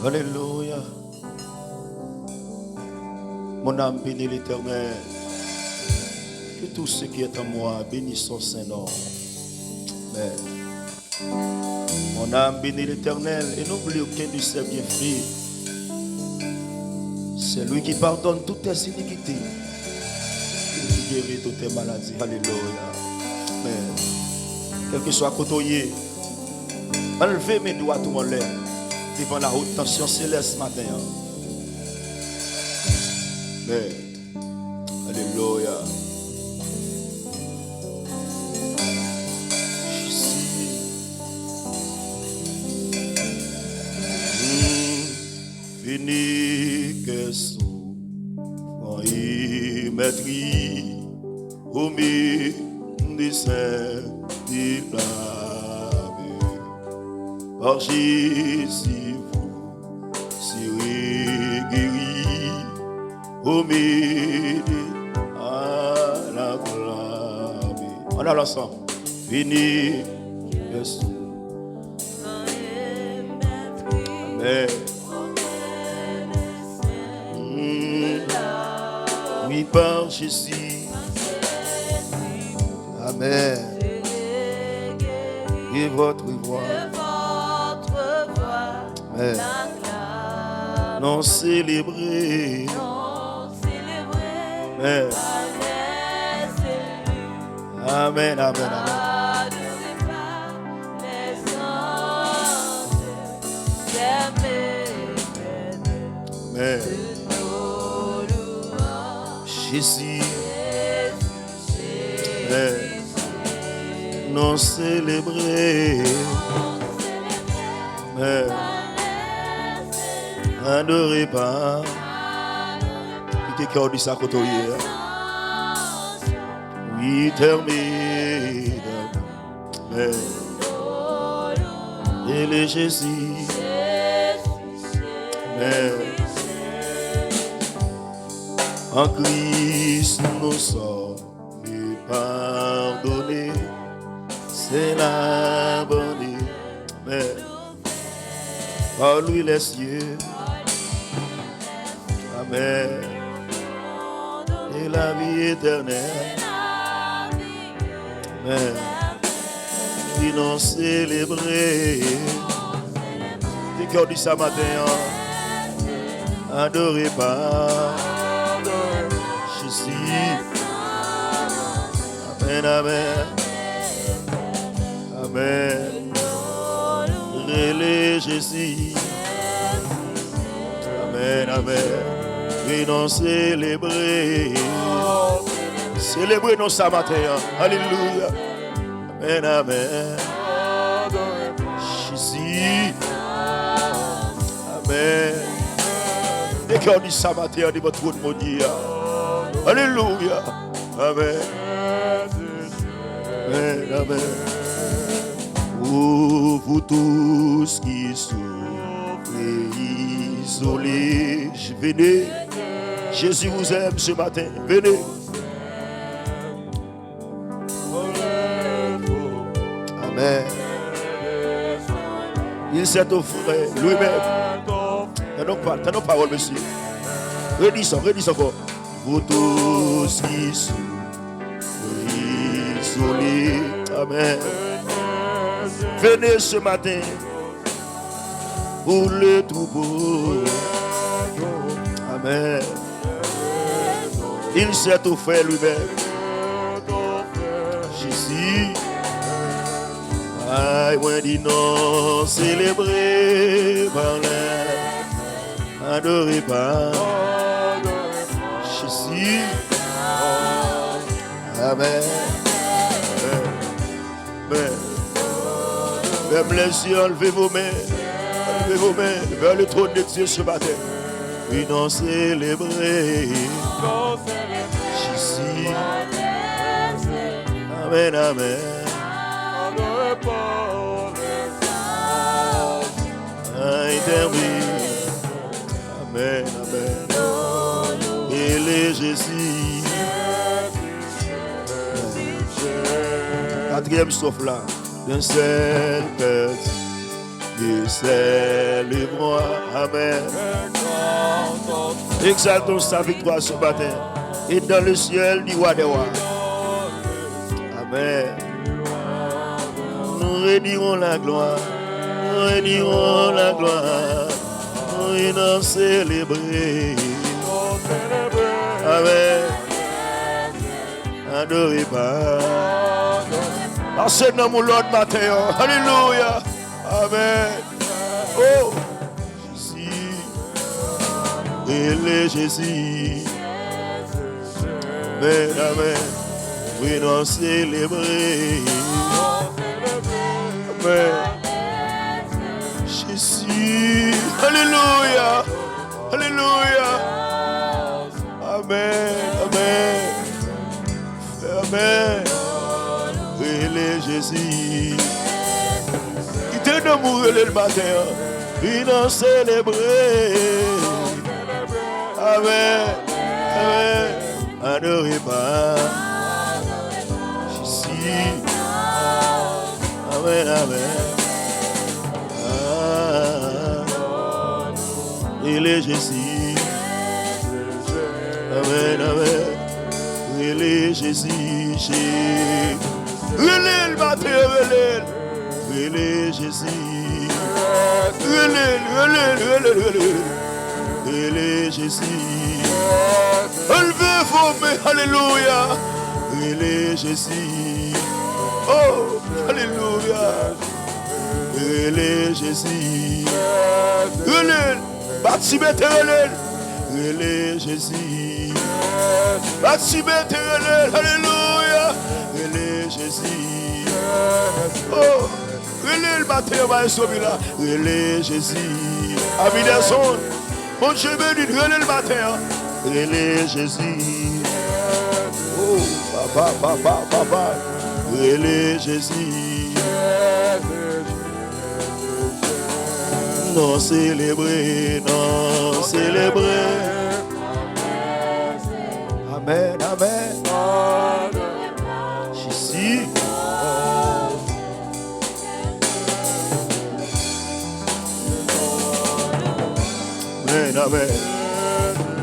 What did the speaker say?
Alléluia. Mon âme bénit l'Éternel. Que tout ce qui est en moi bénisse son Saint-Nom. Amen. Mon âme bénit l'Éternel et n'oublie aucun de ses bienfaits. C'est lui qui pardonne toutes tes iniquités et qui guérit toutes tes maladies. Alléluia. Amen. Quel que soit côtoyé, enlevez mes doigts tout mon l'air devant la haute tension céleste ce matin. Amen. Alléluia. Fini que sous maîtrise au milieu des saints de la vie. Par Jésus, vous serez guéris au milieu à la gloire. On a l'ensemble. Fini que sous. Amen. Oui, par Jésus. Amen. Et votre voix. Amen. Non célébrer. Amen. Amen, amen, amen. Amen. Jésus, non célébrer, adorez pas, qui te cœur du sacoto hier, oui termine, et le Jésus, en Christ nous sommes pardonnés, c'est la bonne Amen. Par lui les cieux, Amen, et la vie éternelle, Amen, qui nous célébrer, du cœur du ce matin, adorez pas. Amen, amen, amen. Relais Jésus. Amen, amen. Et nous célébrer. Célébrer nous ce matin. Alléluia. Amen, amen. Jésus. Amen. Et quand on dit ce matin, de votre trône maudit. Alléluia. Amen. Amen. Amen. Oh, vous tous qui souffrez, isolés, venez. Jésus vous aime ce matin. Venez. Amen. Il s'est offert lui-même. T'as nos paroles, monsieur. Redis encore. Vous tous qui sont isolés, amen. Venez ce matin pour le troupeau, amen. Il s'est offert lui-même, Jésus. Aïe, moi dis non, célébré par l'air, adoré par Jésus. Amen. Amen. Même les yeux, enlevez vos mains vers le trône de Dieu ce matin. Oui, non célébrer Jésus. Amen, amen. Amen, amen. Et les Jésus. Quatrième strophe là. D'un seul petit et célébrons. Amen. Exaltons sa victoire ce matin. Et dans le ciel du roi des rois. Amen. Nous rédirons la gloire. Nous rédirons la gloire. Nous allons célébrer. Amen. Adorez pas. Passez dans mon Lord matin. Alléluia. Amen. Oh. Jésus. Et Jésus. Amen. Amen. Oui, nous célébrer. Amen. Jésus. Alléluia. Alléluia. Amen. Amen. Amen. Oui, Jésus. Qui te donne mourir le matin. Oui, nous célébrer. Amen. Amen. Adorez pas. Jésus. Amen, amen. Il est Jésus. Amen, amen. Il est Jésus. Relève le matin, relève. Relève Jésus. Relève. Relève Jésus. Enlevez-vous, mais alléluia. Relève Jésus. Oh, alléluia. Relève Jésus. Relève. Bâtiment relève. Relève Jésus. Bâtiment relève. Alléluia. Relève Jésus. Oh, relève le matin, va sauver là. Relève Jésus. Amis des sons. Mon Dieu béni, relève le matin. Relève Jésus. Oh, papa. Relève Jésus. Non célébrer, non célébrer. Amen, amen. Jésus. Amen, amen.